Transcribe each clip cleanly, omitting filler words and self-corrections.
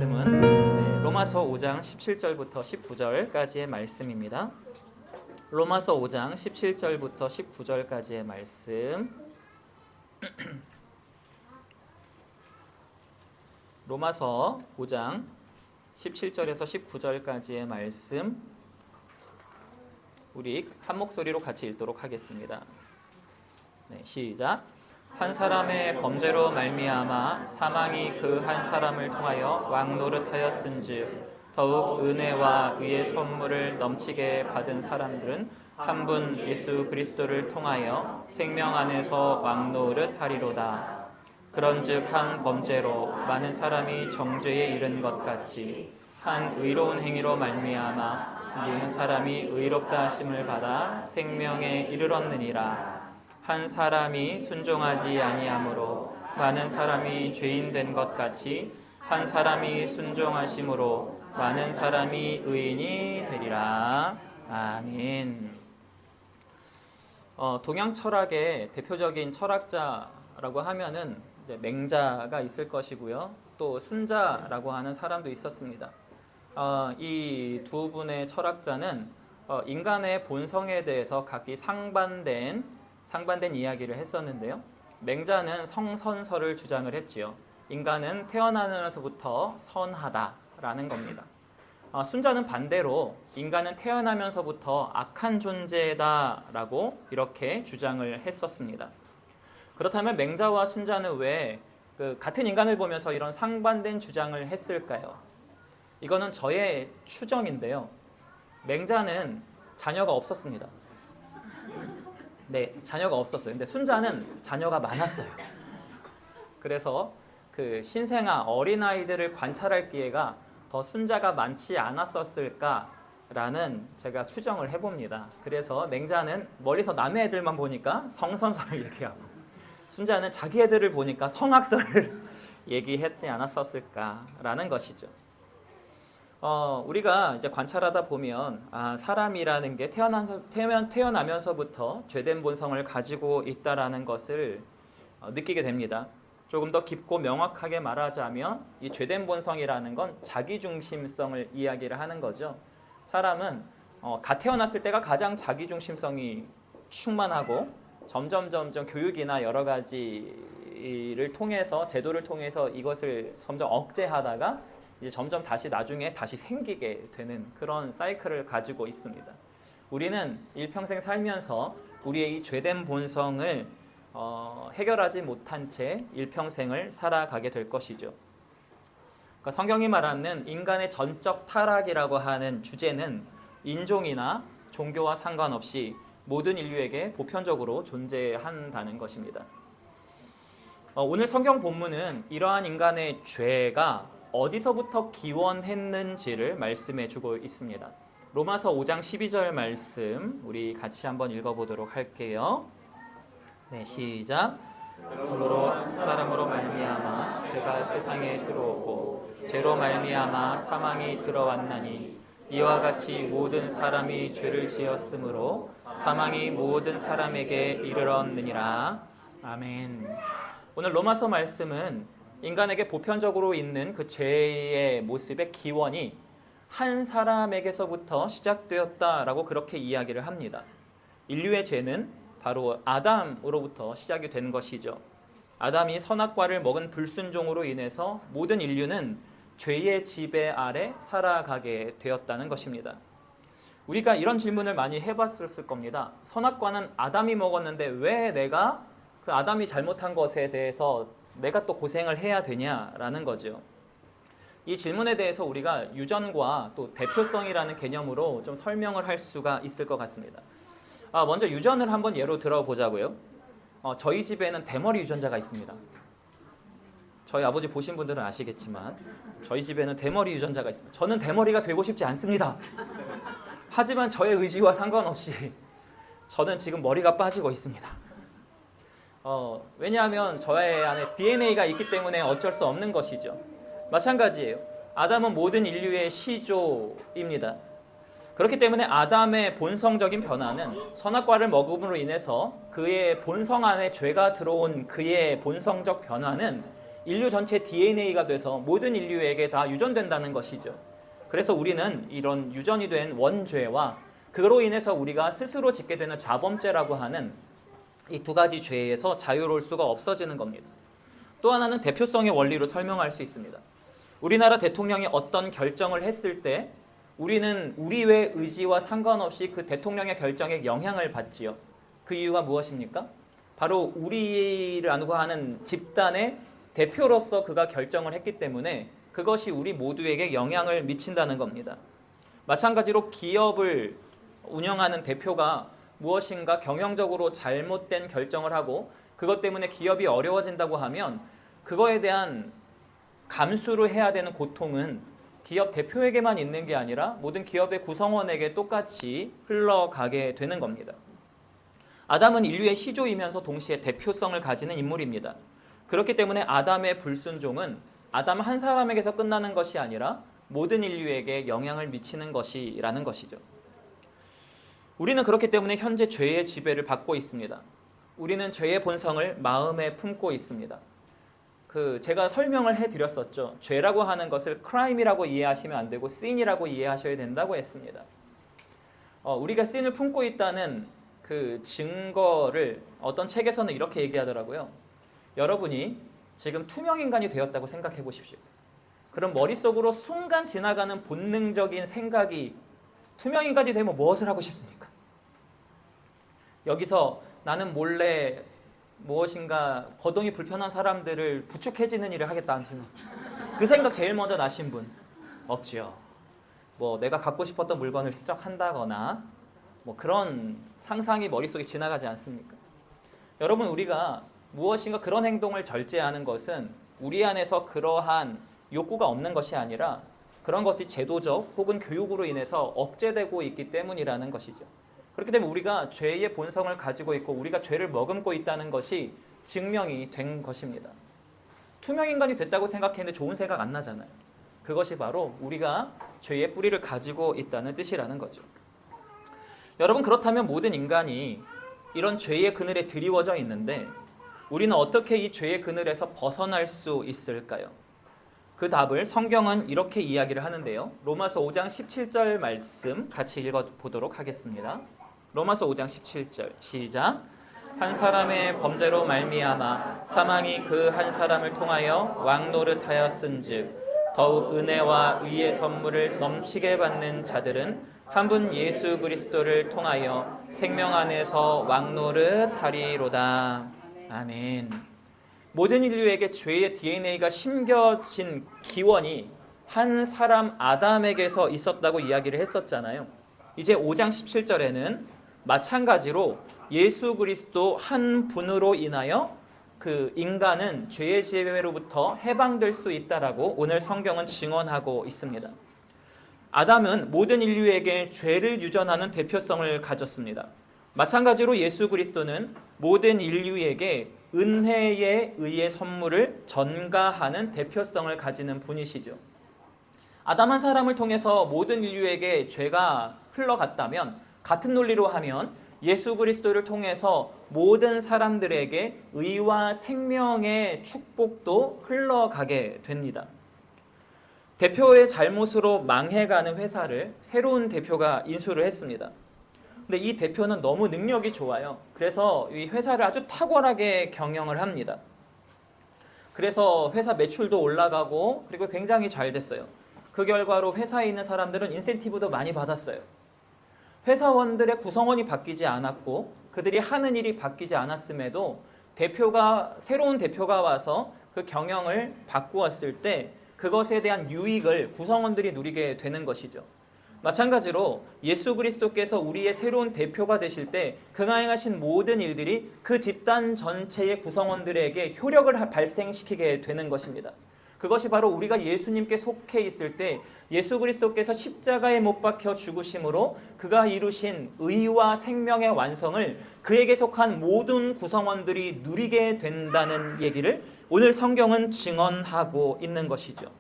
말씀은 로마서 5장 17절부터 19절까지의 말씀입니다. 로마서 5장 17절부터 19절까지의 말씀. 로마서 5장 17절에서 19절까지의 말씀 우리 한 목소리로 같이 읽도록 하겠습니다. 시작. 한 사람의 범죄로 말미암아 사망이 그 한 사람을 통하여 왕노릇하였은즉 더욱 은혜와 의의 선물을 넘치게 받은 사람들은 한 분 예수 그리스도를 통하여 생명 안에서 왕노릇하리로다. 그런즉 한 범죄로 많은 사람이 정죄에 이른 것 같이 한 의로운 행위로 말미암아 많은 사람이 의롭다 하심을 받아 생명에 이르렀느니라. 한 사람이 순종하지 아니하므로 많은 사람이 죄인 된 것 같이 한 사람이 순종하심으로 많은 사람이 의인이 되리라. 아멘. 동양 철학의 대표적인 철학자라고 하면은 이제 맹자가 있을 것이고요. 또 순자라고 하는 사람도 있었습니다. 이 두 분의 철학자는 인간의 본성에 대해서 각기 상반된 이야기를 했었는데요. 맹자는 성선설을 주장을 했지요. 인간은 태어나면서부터 선하다라는 겁니다. 순자는 반대로 인간은 태어나면서부터 악한 존재다라고 이렇게 주장을 했었습니다. 그렇다면 맹자와 순자는 왜 같은 인간을 보면서 이런 상반된 주장을 했을까요? 이거는 저의 추정인데요. 맹자는 자녀가 없었습니다. 자녀가 없었어요. 근데 순자는 자녀가 많았어요. 그래서 그 신생아 어린아이들을 관찰할 기회가 더 순자가 많지 않았었을까라는 제가 추정을 해봅니다. 그래서 맹자는 멀리서 남의 애들만 보니까 성선설을 얘기하고 순자는 자기 애들을 보니까 성악설을 얘기했지 않았었을까라는 것이죠. 우리가 이제 관찰하다 보면 사람이라는 게 태어나면서부터 죄된 본성을 가지고 있다라는 것을 느끼게 됩니다. 조금 더 깊고 명확하게 말하자면 이 죄된 본성이라는 건 자기중심성을 이야기를 하는 거죠. 사람은 갓 태어났을 때가 가장 자기중심성이 충만하고 점점 교육이나 여러 가지를 통해서 제도를 통해서 이것을 점점 억제하다가 이제 점점 나중에 다시 생기게 되는 그런 사이클을 가지고 있습니다. 우리는 일평생 살면서 우리의 이 죄된 본성을 해결하지 못한 채 일평생을 살아가게 될 것이죠. 그러니까 성경이 말하는 인간의 전적 타락이라고 하는 주제는 인종이나 종교와 상관없이 모든 인류에게 보편적으로 존재한다는 것입니다. 오늘 성경 본문은 이러한 인간의 죄가 어디서부터 기원했는지를 말씀해 주고 있습니다. 로마서 5장 12절 말씀 우리 같이 한번 읽어보도록 할게요. 시작. 그러므로 한 사람으로 말미암아 죄가 세상에 들어오고 죄로 말미암아 사망이 들어왔나니 이와 같이 모든 사람이 죄를 지었으므로 사망이 모든 사람에게 이르렀느니라. 아멘. 오늘 로마서 말씀은 인간에게 보편적으로 있는 그 죄의 모습의 기원이 한 사람에게서부터 시작되었다라고 그렇게 이야기를 합니다. 인류의 죄는 바로 아담으로부터 시작이 된 것이죠. 아담이 선악과를 먹은 불순종으로 인해서 모든 인류는 죄의 지배 아래 살아가게 되었다는 것입니다. 우리가 이런 질문을 많이 해봤을 겁니다. 선악과는 아담이 먹었는데 왜 내가 그 아담이 잘못한 것에 대해서 내가 또 고생을 해야 되냐라는 거죠. 이 질문에 대해서 우리가 유전과 또 대표성이라는 개념으로 좀 설명을 할 수가 있을 것 같습니다. 먼저 유전을 한번 예로 들어보자고요. 저희 집에는 대머리 유전자가 있습니다. 저희 아버지 보신 분들은 아시겠지만 저희 집에는 대머리 유전자가 있습니다. 저는 대머리가 되고 싶지 않습니다. 하지만 저의 의지와 상관없이 저는 지금 머리가 빠지고 있습니다. 왜냐하면 저의 안에 DNA가 있기 때문에 어쩔 수 없는 것이죠. 마찬가지예요. 아담은 모든 인류의 시조입니다. 그렇기 때문에 아담의 본성적인 변화는 선악과를 먹음으로 인해서 그의 본성 안에 죄가 들어온 그의 본성적 변화는 인류 전체 DNA가 돼서 모든 인류에게 다 유전된다는 것이죠. 그래서 우리는 이런 유전이 된 원죄와 그로 인해서 우리가 스스로 짓게 되는 자범죄라고 하는 이 두 가지 죄에서 자유로울 수가 없어지는 겁니다. 또 하나는 대표성의 원리로 설명할 수 있습니다. 우리나라 대통령이 어떤 결정을 했을 때 우리는 우리의 의지와 상관없이 그 대통령의 결정에 영향을 받지요. 그 이유가 무엇입니까? 바로 우리라고 하는 집단의 대표로서 그가 결정을 했기 때문에 그것이 우리 모두에게 영향을 미친다는 겁니다. 마찬가지로 기업을 운영하는 대표가 무엇인가 경영적으로 잘못된 결정을 하고 그것 때문에 기업이 어려워진다고 하면 그거에 대한 감수를 해야 되는 고통은 기업 대표에게만 있는 게 아니라 모든 기업의 구성원에게 똑같이 흘러가게 되는 겁니다. 아담은 인류의 시조이면서 동시에 대표성을 가지는 인물입니다. 그렇기 때문에 아담의 불순종은 아담 한 사람에게서 끝나는 것이 아니라 모든 인류에게 영향을 미치는 것이라는 것이죠. 우리는 그렇기 때문에 현재 죄의 지배를 받고 있습니다. 우리는 죄의 본성을 마음에 품고 있습니다. 제가 설명을 해드렸었죠. 죄라고 하는 것을 crime이라고 이해하시면 안 되고 sin이라고 이해하셔야 된다고 했습니다. 우리가 sin을 품고 있다는 그 증거를 어떤 책에서는 이렇게 얘기하더라고요. 여러분이 지금 투명인간이 되었다고 생각해 보십시오. 그럼 머릿속으로 순간 지나가는 본능적인 생각이 투명인간이 되면 무엇을 하고 싶습니까? 여기서 나는 몰래 무엇인가 거동이 불편한 사람들을 부축해지는 일을 하겠다 하시는 그 생각 제일 먼저 나신 분 없지요. 내가 갖고 싶었던 물건을 슬쩍 한다거나 그런 상상이 머릿속에 지나가지 않습니까? 여러분, 우리가 무엇인가 그런 행동을 절제하는 것은 우리 안에서 그러한 욕구가 없는 것이 아니라 그런 것들이 제도적 혹은 교육으로 인해서 억제되고 있기 때문이라는 것이죠. 그렇기 때문에 우리가 죄의 본성을 가지고 있고 우리가 죄를 머금고 있다는 것이 증명이 된 것입니다. 투명인간이 됐다고 생각했는데 좋은 생각 안 나잖아요. 그것이 바로 우리가 죄의 뿌리를 가지고 있다는 뜻이라는 거죠. 여러분, 그렇다면 모든 인간이 이런 죄의 그늘에 드리워져 있는데 우리는 어떻게 이 죄의 그늘에서 벗어날 수 있을까요? 그 답을 성경은 이렇게 이야기를 하는데요. 로마서 5장 17절 말씀 같이 읽어보도록 하겠습니다. 로마서 5장 17절 시작. 한 사람의 범죄로 말미암아 사망이 그 한 사람을 통하여 왕노릇하였은즉 더욱 은혜와 의의 선물을 넘치게 받는 자들은 한 분 예수 그리스도를 통하여 생명 안에서 왕노릇하리로다. 아멘. 모든 인류에게 죄의 DNA가 심겨진 기원이 한 사람 아담에게서 있었다고 이야기를 했었잖아요. 이제 5장 17절에는 마찬가지로 예수 그리스도 한 분으로 인하여 그 인간은 죄의 지배로부터 해방될 수 있다라고 오늘 성경은 증언하고 있습니다. 아담은 모든 인류에게 죄를 유전하는 대표성을 가졌습니다. 마찬가지로 예수 그리스도는 모든 인류에게 은혜에 의해 선물을 전가하는 대표성을 가지는 분이시죠. 아담 한 사람을 통해서 모든 인류에게 죄가 흘러갔다면 같은 논리로 하면 예수 그리스도를 통해서 모든 사람들에게 의와 생명의 축복도 흘러가게 됩니다. 대표의 잘못으로 망해가는 회사를 새로운 대표가 인수를 했습니다. 근데 이 대표는 너무 능력이 좋아요. 그래서 이 회사를 아주 탁월하게 경영을 합니다. 그래서 회사 매출도 올라가고 그리고 굉장히 잘 됐어요. 그 결과로 회사에 있는 사람들은 인센티브도 많이 받았어요. 회사원들의 구성원이 바뀌지 않았고 그들이 하는 일이 바뀌지 않았음에도 새로운 대표가 와서 그 경영을 바꾸었을 때 그것에 대한 유익을 구성원들이 누리게 되는 것이죠. 마찬가지로 예수 그리스도께서 우리의 새로운 대표가 되실 때 그가 행하신 모든 일들이 그 집단 전체의 구성원들에게 효력을 발생시키게 되는 것입니다. 그것이 바로 우리가 예수님께 속해 있을 때 예수 그리스도께서 십자가에 못 박혀 죽으심으로 그가 이루신 의와 생명의 완성을 그에게 속한 모든 구성원들이 누리게 된다는 얘기를 오늘 성경은 증언하고 있는 것이죠.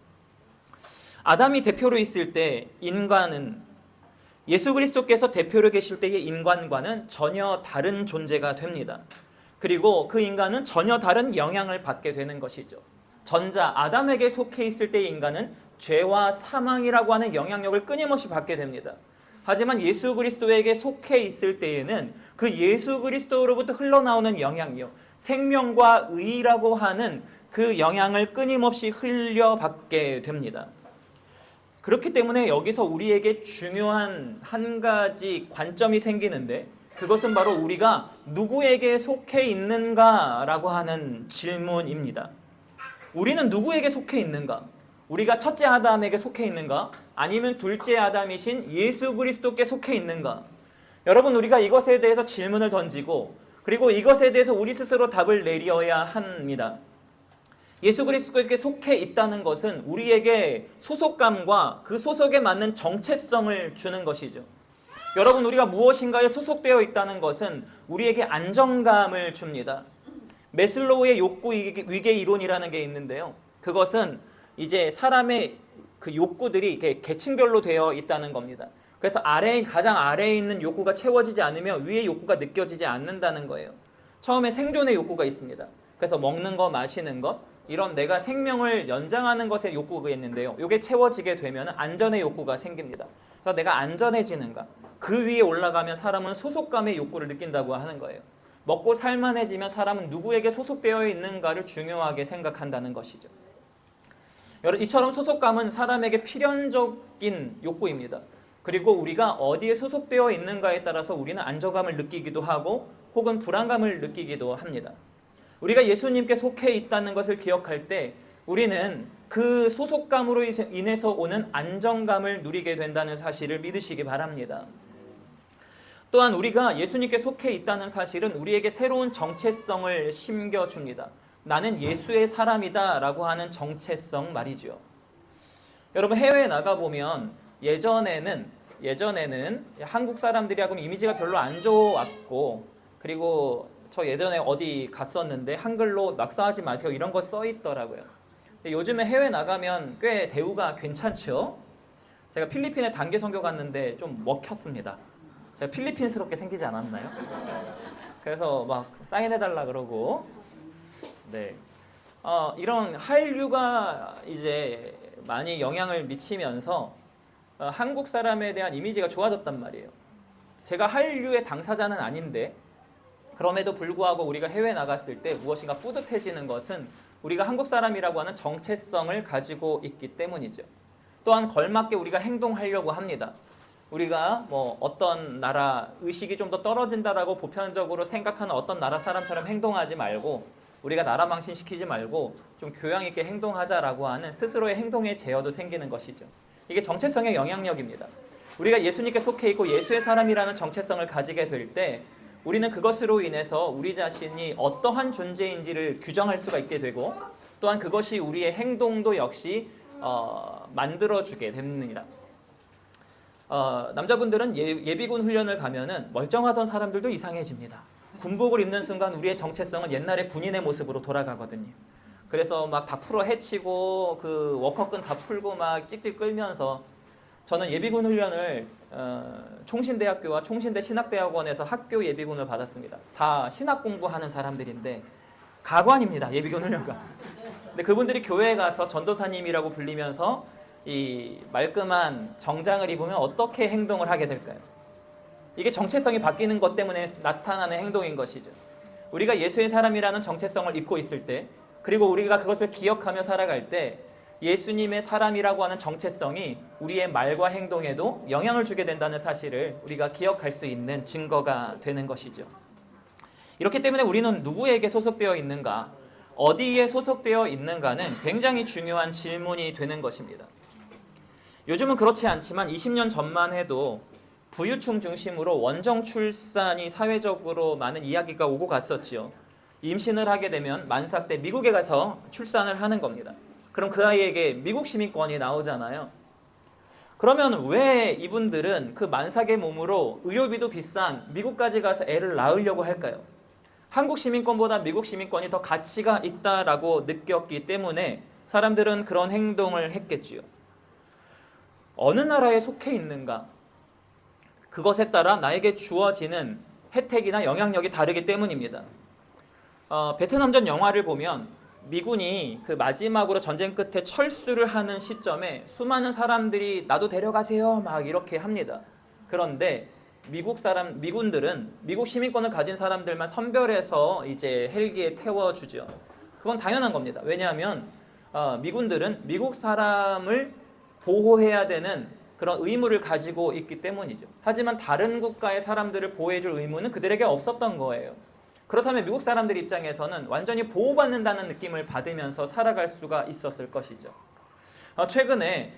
아담이 대표로 있을 때 인간은 예수 그리스도께서 대표로 계실 때의 인간과는 전혀 다른 존재가 됩니다. 그리고 그 인간은 전혀 다른 영향을 받게 되는 것이죠. 전자 아담에게 속해 있을 때 인간은 죄와 사망이라고 하는 영향력을 끊임없이 받게 됩니다. 하지만 예수 그리스도에게 속해 있을 때에는 그 예수 그리스도로부터 흘러나오는 영향력, 생명과 의라고 하는 그 영향을 끊임없이 흘려받게 됩니다. 그렇기 때문에 여기서 우리에게 중요한 한 가지 관점이 생기는데, 그것은 바로 우리가 누구에게 속해 있는가라고 하는 질문입니다. 우리는 누구에게 속해 있는가? 우리가 첫째 아담에게 속해 있는가? 아니면 둘째 아담이신 예수 그리스도께 속해 있는가? 여러분, 우리가 이것에 대해서 질문을 던지고, 그리고 이것에 대해서 우리 스스로 답을 내려야 합니다. 예수 그리스도에게 속해 있다는 것은 우리에게 소속감과 그 소속에 맞는 정체성을 주는 것이죠. 여러분, 우리가 무엇인가에 소속되어 있다는 것은 우리에게 안정감을 줍니다. 매슬로우의 욕구 위계 이론이라는 게 있는데요. 그것은 이제 사람의 그 욕구들이 이렇게 계층별로 되어 있다는 겁니다. 그래서 가장 아래에 있는 욕구가 채워지지 않으면 위의 욕구가 느껴지지 않는다는 거예요. 처음에 생존의 욕구가 있습니다. 그래서 먹는 거, 마시는 것, 이런 내가 생명을 연장하는 것에 욕구가 있는데요. 이게 채워지게 되면 안전의 욕구가 생깁니다. 그래서 내가 안전해지는가? 그 위에 올라가면 사람은 소속감의 욕구를 느낀다고 하는 거예요. 먹고 살만해지면 사람은 누구에게 소속되어 있는가를 중요하게 생각한다는 것이죠. 이처럼 소속감은 사람에게 필연적인 욕구입니다. 그리고 우리가 어디에 소속되어 있는가에 따라서 우리는 안정감을 느끼기도 하고 혹은 불안감을 느끼기도 합니다. 우리가 예수님께 속해 있다는 것을 기억할 때 우리는 그 소속감으로 인해서 오는 안정감을 누리게 된다는 사실을 믿으시기 바랍니다. 또한 우리가 예수님께 속해 있다는 사실은 우리에게 새로운 정체성을 심겨줍니다. 나는 예수의 사람이다 라고 하는 정체성 말이죠. 여러분, 해외에 나가보면 예전에는 한국 사람들이하고 이미지가 별로 안 좋았고, 그리고 저 예전에 어디 갔었는데 한글로 낙서하지 마세요 이런 거 써 있더라고요. 근데 요즘에 해외 나가면 꽤 대우가 괜찮죠. 제가 필리핀에 단기 선교 갔는데 좀 먹혔습니다. 제가 필리핀스럽게 생기지 않았나요? 그래서 막 사인해달라 그러고, 네, 이런 한류가 이제 많이 영향을 미치면서 한국 사람에 대한 이미지가 좋아졌단 말이에요. 제가 한류의 당사자는 아닌데 그럼에도 불구하고 우리가 해외 나갔을 때 무엇인가 뿌듯해지는 것은 우리가 한국 사람이라고 하는 정체성을 가지고 있기 때문이죠. 또한 걸맞게 우리가 행동하려고 합니다. 우리가 뭐 어떤 나라 의식이 좀 더 떨어진다라고 보편적으로 생각하는 어떤 나라 사람처럼 행동하지 말고, 우리가 나라 망신시키지 말고 좀 교양 있게 행동하자라고 하는 스스로의 행동의 제어도 생기는 것이죠. 이게 정체성의 영향력입니다. 우리가 예수님께 속해 있고 예수의 사람이라는 정체성을 가지게 될 때 우리는 그것으로 인해서 우리 자신이 어떠한 존재인지를 규정할 수가 있게 되고, 또한 그것이 우리의 행동도 역시 만들어주게 됩니다. 남자분들은 예비군 훈련을 가면은 멀쩡하던 사람들도 이상해집니다. 군복을 입는 순간 우리의 정체성은 옛날의 군인의 모습으로 돌아가거든요. 그래서 막 다 풀어 헤치고 그 워커끈 다 풀고 막 찍찍 끌면서, 저는 예비군 훈련을 총신대학교와 총신대 신학대학원에서 학교 예비군을 받았습니다. 다 신학 공부하는 사람들인데 가관입니다. 예비군 훈련가. 근데 그분들이 교회에 가서 전도사님이라고 불리면서 이 말끔한 정장을 입으면 어떻게 행동을 하게 될까요? 이게 정체성이 바뀌는 것 때문에 나타나는 행동인 것이죠. 우리가 예수의 사람이라는 정체성을 입고 있을 때, 그리고 우리가 그것을 기억하며 살아갈 때 예수님의 사람이라고 하는 정체성이 우리의 말과 행동에도 영향을 주게 된다는 사실을 우리가 기억할 수 있는 증거가 되는 것이죠. 이렇기 때문에 우리는 누구에게 소속되어 있는가, 어디에 소속되어 있는가는 굉장히 중요한 질문이 되는 것입니다. 요즘은 그렇지 않지만 20년 전만 해도 부유층 중심으로 원정 출산이 사회적으로 많은 이야기가 오고 갔었지요. 임신을 하게 되면 만삭 때 미국에 가서 출산을 하는 겁니다. 그럼 그 아이에게 미국 시민권이 나오잖아요. 그러면 왜 이분들은 그 만삭의 몸으로 의료비도 비싼 미국까지 가서 애를 낳으려고 할까요? 한국 시민권보다 미국 시민권이 더 가치가 있다라고 느꼈기 때문에 사람들은 그런 행동을 했겠지요. 어느 나라에 속해 있는가? 그것에 따라 나에게 주어지는 혜택이나 영향력이 다르기 때문입니다. 베트남전 영화를 보면 미군이 그 마지막으로 전쟁 끝에 철수를 하는 시점에 수많은 사람들이 나도 데려가세요 막 이렇게 합니다. 그런데 미군들은 미국 시민권을 가진 사람들만 선별해서 이제 헬기에 태워주죠. 그건 당연한 겁니다. 왜냐하면 미군들은 미국 사람을 보호해야 되는 그런 의무를 가지고 있기 때문이죠. 하지만 다른 국가의 사람들을 보호해줄 의무는 그들에게 없었던 거예요. 그렇다면 미국 사람들 입장에서는 완전히 보호받는다는 느낌을 받으면서 살아갈 수가 있었을 것이죠. 최근에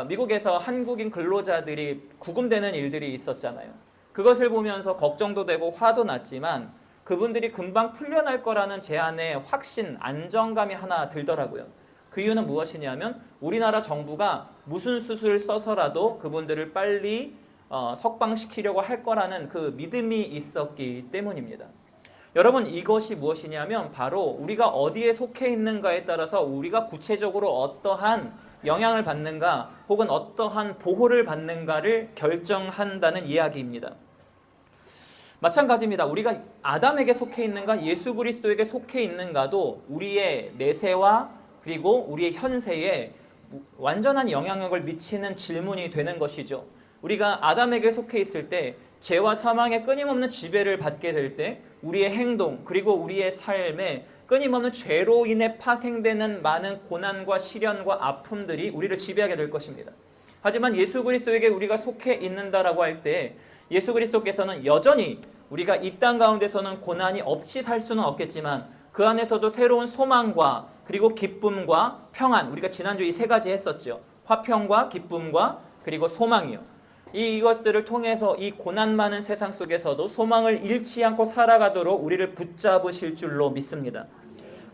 미국에서 한국인 근로자들이 구금되는 일들이 있었잖아요. 그것을 보면서 걱정도 되고 화도 났지만 그분들이 금방 풀려날 거라는 제 안에 확신, 안정감이 하나 들더라고요. 그 이유는 무엇이냐면 우리나라 정부가 무슨 수술을 써서라도 그분들을 빨리 석방시키려고 할 거라는 그 믿음이 있었기 때문입니다. 여러분, 이것이 무엇이냐면 바로 우리가 어디에 속해 있는가에 따라서 우리가 구체적으로 어떠한 영향을 받는가 혹은 어떠한 보호를 받는가를 결정한다는 이야기입니다. 마찬가지입니다. 우리가 아담에게 속해 있는가 예수 그리스도에게 속해 있는가도 우리의 내세와 그리고 우리의 현세에 완전한 영향력을 미치는 질문이 되는 것이죠. 우리가 아담에게 속해 있을 때 죄와 사망의 끊임없는 지배를 받게 될 때 우리의 행동 그리고 우리의 삶에 끊임없는 죄로 인해 파생되는 많은 고난과 시련과 아픔들이 우리를 지배하게 될 것입니다. 하지만 예수 그리스도에게 우리가 속해 있는다라고 할 때 예수 그리스도께서는 여전히 우리가 이 땅 가운데서는 고난이 없이 살 수는 없겠지만 그 안에서도 새로운 소망과 그리고 기쁨과 평안, 우리가 지난주 이 세 가지 했었죠. 화평과 기쁨과 그리고 소망이요. 이것들을 통해서 이 고난 많은 세상 속에서도 소망을 잃지 않고 살아가도록 우리를 붙잡으실 줄로 믿습니다.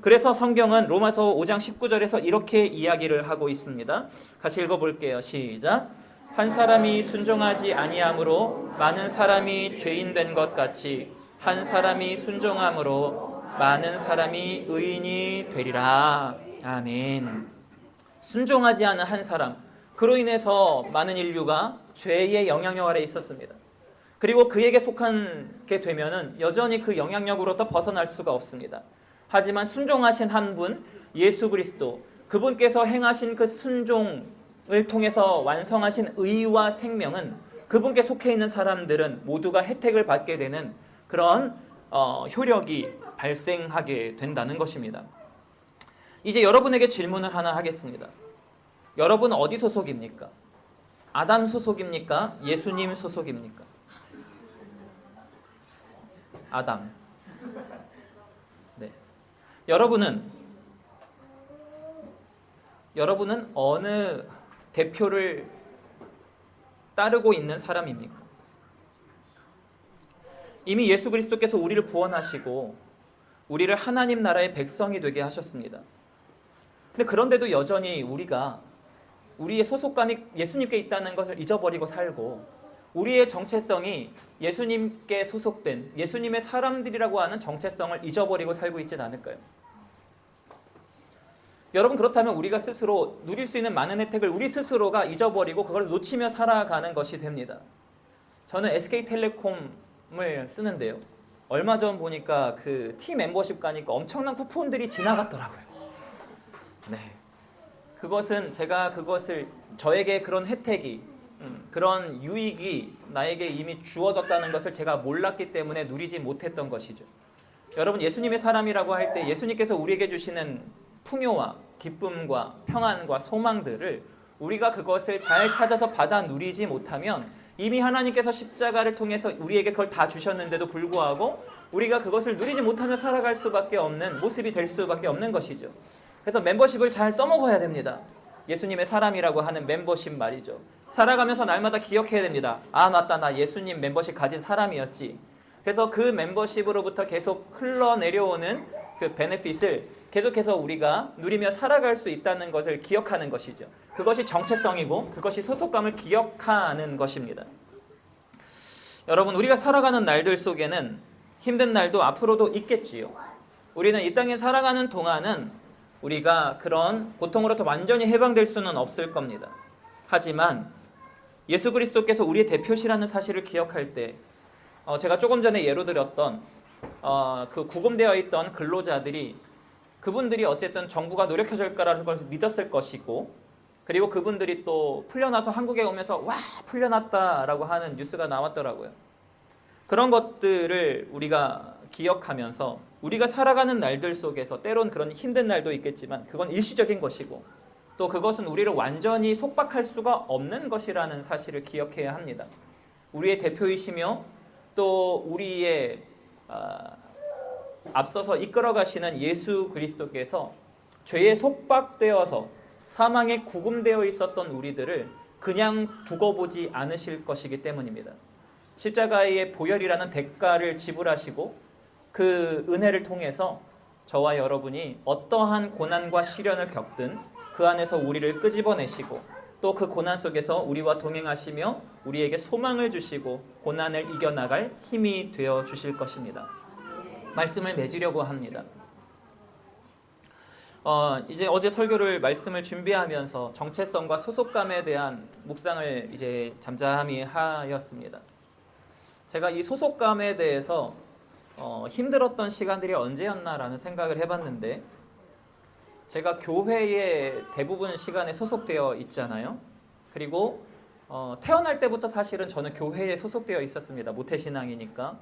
그래서 성경은 로마서 5장 19절에서 이렇게 이야기를 하고 있습니다. 같이 읽어볼게요. 시작. 한 사람이 순종하지 아니함으로 많은 사람이 죄인 된 것 같이 한 사람이 순종함으로 많은 사람이 의인이 되리라. 아멘. 순종하지 않은 한 사람, 그로 인해서 많은 인류가 죄의 영향력 아래 있었습니다. 그리고 그에게 속하게 되면은 여전히 그 영향력으로부터 벗어날 수가 없습니다. 하지만 순종하신 한 분, 예수 그리스도, 그분께서 행하신 그 순종을 통해서 완성하신 의와 생명은 그분께 속해 있는 사람들은 모두가 혜택을 받게 되는 그런 효력이 발생하게 된다는 것입니다. 이제 여러분에게 질문을 하나 하겠습니다. 여러분 어디 소속입니까? 아담 소속입니까? 예수님 소속입니까? 아담. 네. 여러분은 어느 대표를 따르고 있는 사람입니까? 이미 예수 그리스도께서 우리를 구원하시고 우리를 하나님 나라의 백성이 되게 하셨습니다. 근데 그런데도 여전히 우리가 우리의 소속감이 예수님께 있다는 것을 잊어버리고 살고 우리의 정체성이 예수님께 소속된 예수님의 사람들이라고 하는 정체성을 잊어버리고 살고 있지는 않을까요? 여러분, 그렇다면 우리가 스스로 누릴 수 있는 많은 혜택을 우리 스스로가 잊어버리고 그걸 놓치며 살아가는 것이 됩니다. 저는 SK텔레콤을 쓰는데요. 얼마 전 보니까 그 T 멤버십 가니까 엄청난 쿠폰들이 지나갔더라고요. 네. 그것은 저에게 그런 혜택이 그런 유익이 나에게 이미 주어졌다는 것을 제가 몰랐기 때문에 누리지 못했던 것이죠. 여러분, 예수님의 사람이라고 할 때 예수님께서 우리에게 주시는 풍요와 기쁨과 평안과 소망들을 우리가 그것을 잘 찾아서 받아 누리지 못하면 이미 하나님께서 십자가를 통해서 우리에게 그걸 다 주셨는데도 불구하고 우리가 그것을 누리지 못하며 살아갈 수밖에 없는 모습이 될 수밖에 없는 것이죠. 그래서 멤버십을 잘 써먹어야 됩니다. 예수님의 사람이라고 하는 멤버십 말이죠. 살아가면서 날마다 기억해야 됩니다. 아, 맞다. 나 예수님 멤버십 가진 사람이었지. 그래서 그 멤버십으로부터 계속 흘러내려오는 그 베네핏을 계속해서 우리가 누리며 살아갈 수 있다는 것을 기억하는 것이죠. 그것이 정체성이고 그것이 소속감을 기억하는 것입니다. 여러분, 우리가 살아가는 날들 속에는 힘든 날도 앞으로도 있겠지요. 우리는 이 땅에 살아가는 동안은 우리가 그런 고통으로부터 완전히 해방될 수는 없을 겁니다. 하지만 예수 그리스도께서 우리의 대표시라는 사실을 기억할 때 제가 조금 전에 예로 들었던 그 구금되어 있던 근로자들이 그분들이 어쨌든 정부가 노력해줄 거라는 걸 믿었을 것이고, 그리고 그분들이 또 풀려나서 한국에 오면서 와 풀려났다라고 하는 뉴스가 나왔더라고요. 그런 것들을 우리가 기억하면서 우리가 살아가는 날들 속에서 때론 그런 힘든 날도 있겠지만 그건 일시적인 것이고, 또 그것은 우리를 완전히 속박할 수가 없는 것이라는 사실을 기억해야 합니다. 우리의 대표이시며 또 우리의 앞서서 이끌어 가시는 예수 그리스도께서 죄에 속박되어서 사망에 구금되어 있었던 우리들을 그냥 두고 보지 않으실 것이기 때문입니다. 십자가의 보혈이라는 대가를 지불하시고 그 은혜를 통해서 저와 여러분이 어떠한 고난과 시련을 겪든 그 안에서 우리를 끄집어내시고 또 그 고난 속에서 우리와 동행하시며 우리에게 소망을 주시고 고난을 이겨나갈 힘이 되어 주실 것입니다. 말씀을 맺으려고 합니다. 이제 어제 설교를 말씀을 준비하면서 정체성과 소속감에 대한 묵상을 이제 잠잠히 하였습니다. 제가 이 소속감에 대해서 힘들었던 시간들이 언제였나라는 생각을 해봤는데, 제가 교회에 대부분 시간에 소속되어 있잖아요. 그리고 태어날 때부터 사실은 저는 교회에 소속되어 있었습니다. 모태신앙이니까.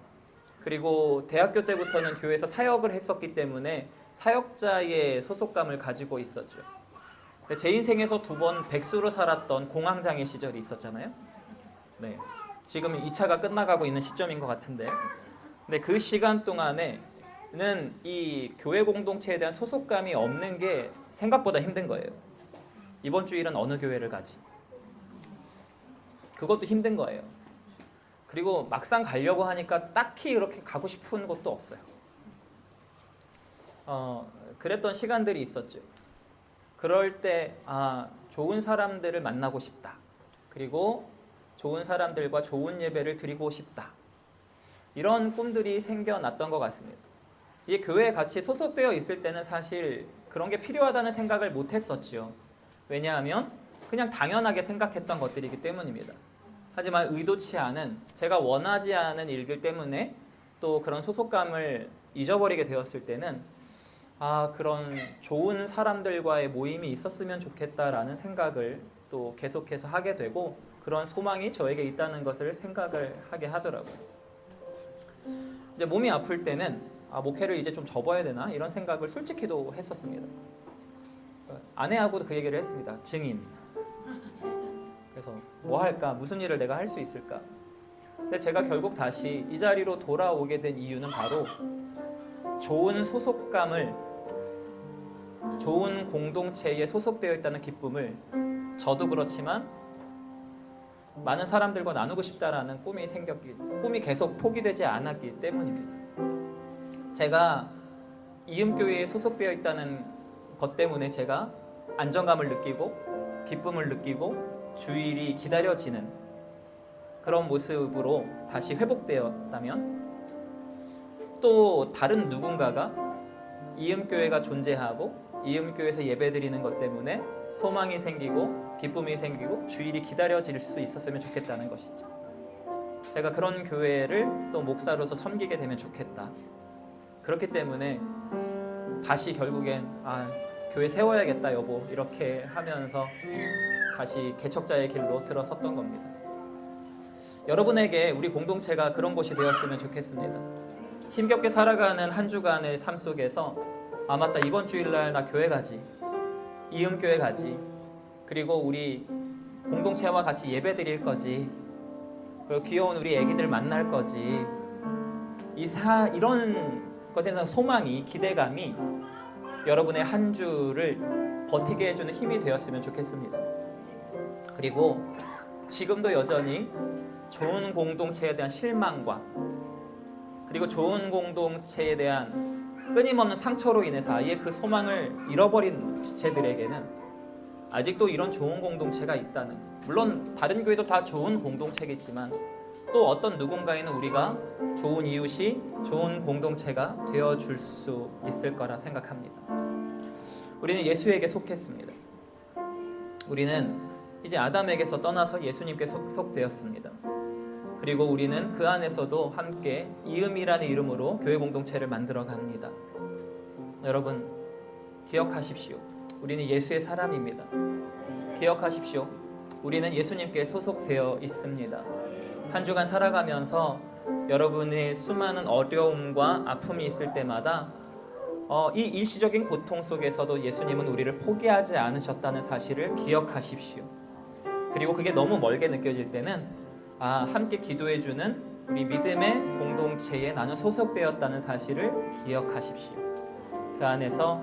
그리고 대학교 때부터는 교회에서 사역을 했었기 때문에 사역자의 소속감을 가지고 있었죠. 제 인생에서 2번 백수로 살았던 공황장애 시절이 있었잖아요. 네, 지금 2차가 끝나가고 있는 시점인 것 같은데, 근데 그 시간 동안에는 이 교회 공동체에 대한 소속감이 없는 게 생각보다 힘든 거예요. 이번 주일은 어느 교회를 가지? 그것도 힘든 거예요. 그리고 막상 가려고 하니까 딱히 이렇게 가고 싶은 곳도 없어요. 그랬던 시간들이 있었죠. 그럴 때 좋은 사람들을 만나고 싶다. 그리고 좋은 사람들과 좋은 예배를 드리고 싶다. 이런 꿈들이 생겨났던 것 같습니다. 이 교회에 같이 소속되어 있을 때는 사실 그런 게 필요하다는 생각을 못 했었죠. 왜냐하면 그냥 당연하게 생각했던 것들이기 때문입니다. 하지만 의도치 않은, 제가 원하지 않은 일들 때문에 또 그런 소속감을 잊어버리게 되었을 때는 그런 좋은 사람들과의 모임이 있었으면 좋겠다라는 생각을 또 계속해서 하게 되고, 그런 소망이 저에게 있다는 것을 생각을 하게 하더라고요. 이제 몸이 아플 때는 목회를 이제 좀 접어야 되나 이런 생각을 솔직히도 했었습니다. 아내하고도 그 얘기를 했습니다. 증인. 그래서 뭐 할까? 무슨 일을 내가 할 수 있을까? 근데 제가 결국 다시 이 자리로 돌아오게 된 이유는 바로 좋은 소속감을, 좋은 공동체에 소속되어 있다는 기쁨을 저도 그렇지만 많은 사람들과 나누고 싶다라는 꿈이 계속 포기되지 않았기 때문입니다. 제가 이음교회에 소속되어 있다는 것 때문에 제가 안정감을 느끼고 기쁨을 느끼고 주일이 기다려지는 그런 모습으로 다시 회복되었다면, 또 다른 누군가가 이음교회가 존재하고 이음교회에서 예배드리는 것 때문에 소망이 생기고 기쁨이 생기고 주일이 기다려질 수 있었으면 좋겠다는 것이죠. 제가 그런 교회를 또 목사로서 섬기게 되면 좋겠다. 그렇기 때문에 다시 결국엔 교회 세워야겠다 여보, 이렇게 하면서 다시 개척자의 길로 들어섰던 겁니다. 여러분에게 우리 공동체가 그런 곳이 되었으면 좋겠습니다. 힘겹게 살아가는 한 주간의 삶 속에서 맞다, 이번 주일날 나 교회 가지, 이음교회 가지, 그리고 우리 공동체와 같이 예배 드릴 거지, 그리고 귀여운 우리 애기들 만날 거지, 이런 것에 대한 소망이, 기대감이 여러분의 한 주를 버티게 해주는 힘이 되었으면 좋겠습니다. 그리고 지금도 여전히 좋은 공동체에 대한 실망과 그리고 좋은 공동체에 대한 끊임없는 상처로 인해서 아예 그 소망을 잃어버린 지체들에게는 아직도 이런 좋은 공동체가 있다는, 물론 다른 교회도 다 좋은 공동체겠지만 또 어떤 누군가에는 우리가 좋은 이웃이, 좋은 공동체가 되어줄 수 있을 거라 생각합니다. 우리는 예수에게 속했습니다. 우리는 이제 아담에게서 떠나서 예수님께 속되었습니다. 그리고 우리는 그 안에서도 함께 이음이라는 이름으로 교회 공동체를 만들어 갑니다. 여러분, 기억하십시오. 우리는 예수의 사람입니다. 기억하십시오. 우리는 예수님께 소속되어 있습니다. 한 주간 살아가면서 여러분의 수많은 어려움과 아픔이 있을 때마다 이 일시적인 고통 속에서도 예수님은 우리를 포기하지 않으셨다는 사실을 기억하십시오. 그리고 그게 너무 멀게 느껴질 때는 함께 기도해주는 우리 믿음의 공동체에 나는 소속되었다는 사실을 기억하십시오. 그 안에서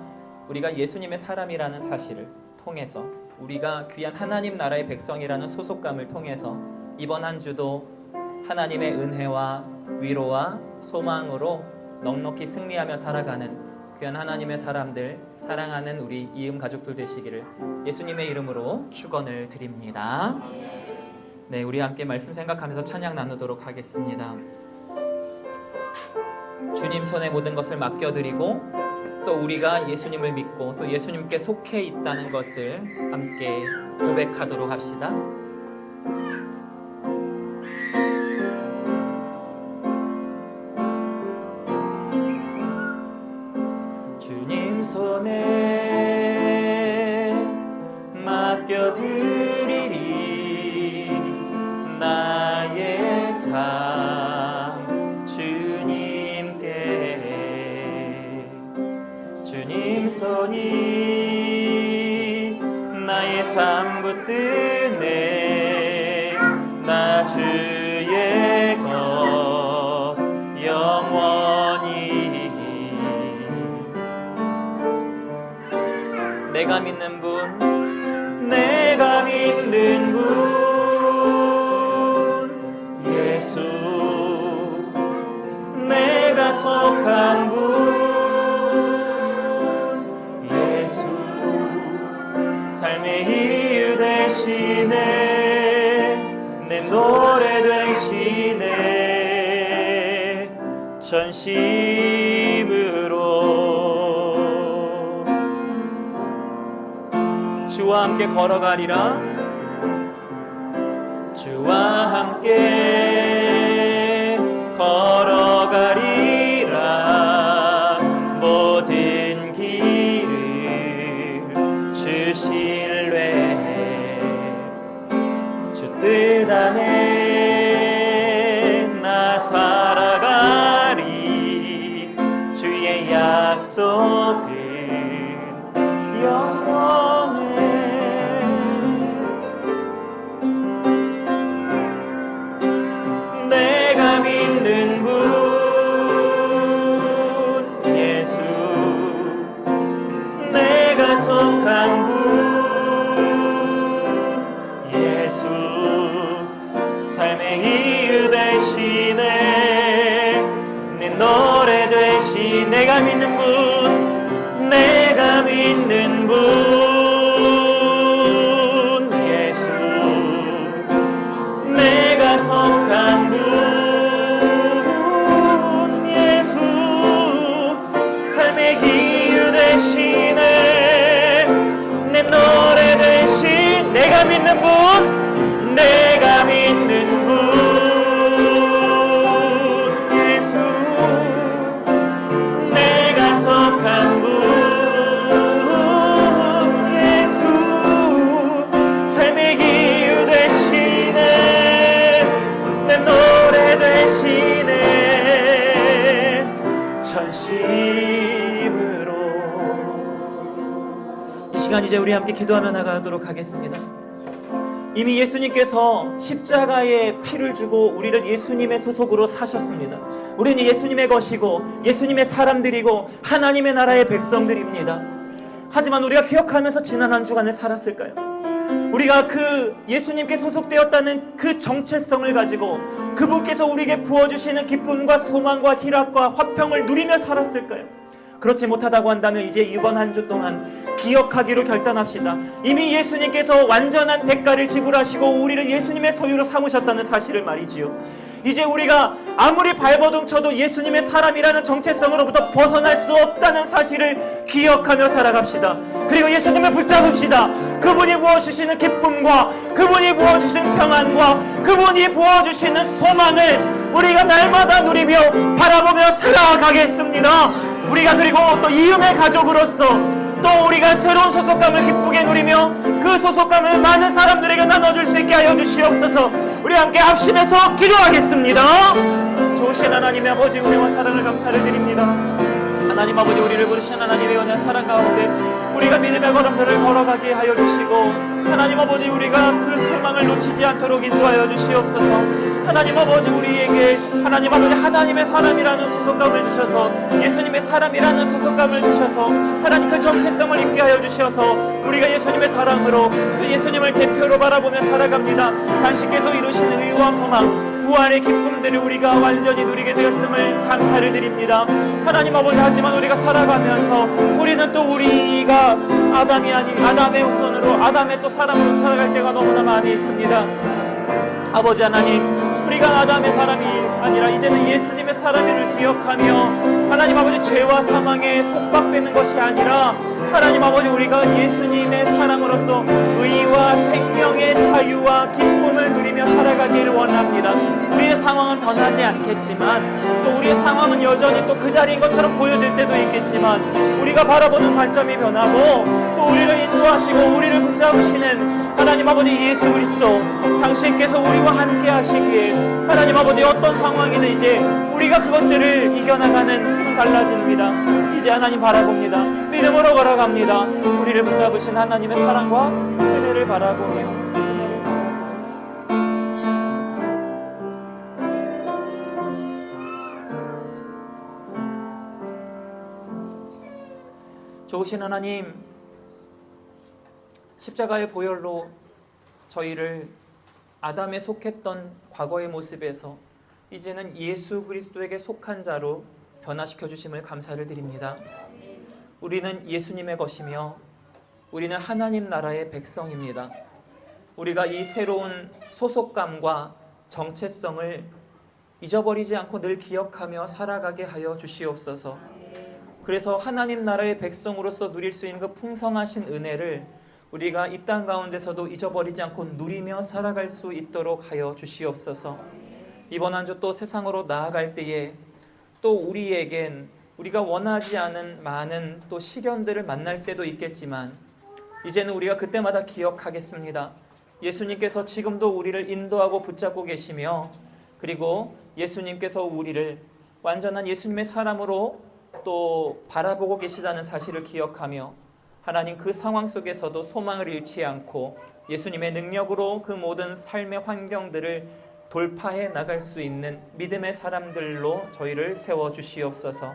우리가 예수님의 사람이라는 사실을 통해서 우리가 귀한 하나님 나라의 백성이라는 소속감을 통해서 이번 한 주도 하나님의 은혜와 위로와 소망으로 넉넉히 승리하며 살아가는 귀한 하나님의 사람들, 사랑하는 우리 이음 가족들 되시기를 예수님의 이름으로 축원을 드립니다. 네, 우리 함께 말씀 생각하면서 찬양 나누도록 하겠습니다. 주님 손에 모든 것을 맡겨드리고 또 우리가 예수님을 믿고 또 예수님께 속해 있다는 것을 함께 고백하도록 합시다. 주님 손에 맡겨드리리 나의 삶 주님께. 주님 손이 나의 삶 붙드네 나 주의 것 영원히. 내가 믿는 분, 내가 믿는 분 예수, 내가 속한 분 예수, 삶의 이유 되시네 내 노래 되시네 전심으로. 주와 함께 걸어가리라. 주와 함께 걸어가리라. 모든 길을 주 신뢰 주 뜻 안에 나 살아가리. 주의 약속은 영원해. 내가 믿는 분 예수, 내가 속한 분 예수, 삶의 이유 되시네 내 노래 되시. 내가 믿는 분, 내가 믿는 분 예수, 내가 속한 분 예수, 삶의 이유 되시네 내 노래 되신. 내가 믿는 분, 내가 믿는 분 예수, 내가 속한 분 전심으로. 이 시간 이제 우리 함께 기도하며 나가도록 하겠습니다. 이미 예수님께서 십자가에 피를 주고 우리를 예수님의 소속으로 사셨습니다. 우리는 예수님의 것이고 예수님의 사람들이고 하나님의 나라의 백성들입니다. 하지만 우리가 기억하면서 지난 한 주간을 살았을까요? 우리가 그 예수님께 소속되었다는 그 정체성을 가지고 그분께서 우리에게 부어주시는 기쁨과 소망과 희락과 화평을 누리며 살았을까요? 그렇지 못하다고 한다면 이제 이번 한 주 동안 기억하기로 결단합시다. 이미 예수님께서 완전한 대가를 지불하시고 우리를 예수님의 소유로 삼으셨다는 사실을 말이지요. 이제 우리가 아무리 발버둥 쳐도 예수님의 사람이라는 정체성으로부터 벗어날 수 없다는 사실을 기억하며 살아갑시다. 그리고 예수님을 붙잡읍시다. 그분이 부어주시는 기쁨과 그분이 부어주시는 평안과 그분이 부어주시는 소망을 우리가 날마다 누리며 바라보며 살아가겠습니다. 우리가 그리고 또 이음의 가족으로서 또 우리가 새로운 소속감을 기쁘게 누리며 그 소속감을 많은 사람들에게 나눠줄 수 있게 하여 주시옵소서. 우리 함께 합심해서 기도하겠습니다. 좋으신 하나님의 아버지, 은혜와 사랑을 감사를 드립니다. 하나님 아버지, 우리를 부르신 하나님의 은혜 사랑 가운데 우리가 믿음의 걸음들을 걸어가게 하여 주시고, 하나님 아버지, 우리가 그 소망을 놓치지 않도록 인도하여 주시옵소서. 하나님 아버지, 우리에게 하나님 아버지 하나님의 사람이라는 소속감을 주셔서, 예수님의 사람이라는 소속감을 주셔서 하나님 그 정체성을 입게 하여 주셔서 우리가 예수님의 사랑으로 그 예수님을 대표로 바라보며 살아갑니다. 당신께서 이루신 의와 소망, 부활의 기쁨들을 우리가 완전히 누리게 되었음을 감사를 드립니다. 하나님 아버지, 하지만 우리가 살아가면서 우리는 또 우리가 아담이 아닌 아담의 후손으로, 아담의 또 사람으로 살아갈 때가 너무나 많이 있습니다. 아버지 하나님, 우리가 아담의 사람이 아니라 이제는 예수님의 사람임을 기억하며 하나님 아버지, 죄와 사망에 속박되는 것이 아니라 하나님 아버지, 우리가 예수님의 사람으로서 의와 생명의 자유와 기쁨을 누리며 살아가기를 원합니다. 우리의 상황은 변하지 않겠지만, 또 우리의 상황은 여전히 또 그 자리인 것처럼 보여질 때도 있겠지만, 우리가 바라보는 관점이 변하고 또 우리를 인도하시고 우리를 붙잡으시는 하나님 아버지 예수 그리스도, 당신께서 우리와 함께 하시기에 하나님 아버지, 어떤 상황이든 이제 우리가 그것들을 이겨나가는 힘은 달라집니다. 이제 하나님 바라봅니다. 믿음으로 걸어갑니다. 우리를 붙잡으신 하나님의 사랑과 은혜를 바라보며 좋으신 하나님, 십자가의 보혈로 저희를 아담에 속했던 과거의 모습에서 이제는 예수 그리스도에게 속한 자로 변화시켜 주심을 감사를 드립니다. 우리는 예수님의 것이며 우리는 하나님 나라의 백성입니다. 우리가 이 새로운 소속감과 정체성을 잊어버리지 않고 늘 기억하며 살아가게 하여 주시옵소서. 그래서 하나님 나라의 백성으로서 누릴 수 있는 그 풍성하신 은혜를 우리가 이 땅 가운데서도 잊어버리지 않고 누리며 살아갈 수 있도록 하여 주시옵소서. 이번 한 주 또 세상으로 나아갈 때에 또 우리에겐 우리가 원하지 않은 많은 또 시련들을 만날 때도 있겠지만, 이제는 우리가 그때마다 기억하겠습니다. 예수님께서 지금도 우리를 인도하고 붙잡고 계시며, 그리고 예수님께서 우리를 완전한 예수님의 사람으로 또 바라보고 계시다는 사실을 기억하며, 하나님 그 상황 속에서도 소망을 잃지 않고 예수님의 능력으로 그 모든 삶의 환경들을 돌파해 나갈 수 있는 믿음의 사람들로 저희를 세워주시옵소서.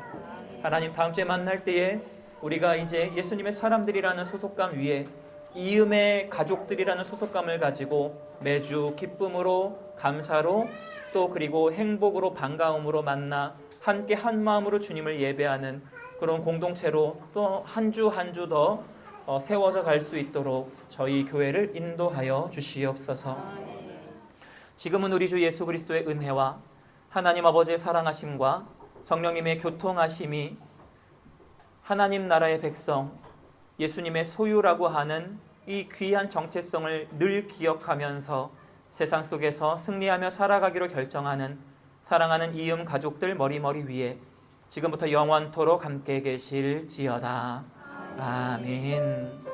하나님, 다음 주에 만날 때에 우리가 이제 예수님의 사람들이라는 소속감 위에 이음의 가족들이라는 소속감을 가지고 매주 기쁨으로, 감사로, 또 그리고 행복으로, 반가움으로 만나 함께 한 마음으로 주님을 예배하는 그런 공동체로 또 한 주 한 주 더 세워져 갈 수 있도록 저희 교회를 인도하여 주시옵소서. 지금은 우리 주 예수 그리스도의 은혜와 하나님 아버지의 사랑하심과 성령님의 교통하심이 하나님 나라의 백성, 예수님의 소유라고 하는 이 귀한 정체성을 늘 기억하면서 세상 속에서 승리하며 살아가기로 결정하는 사랑하는 이음 가족들 머리머리 위에 지금부터 영원토록 함께 계실지어다. 아멘.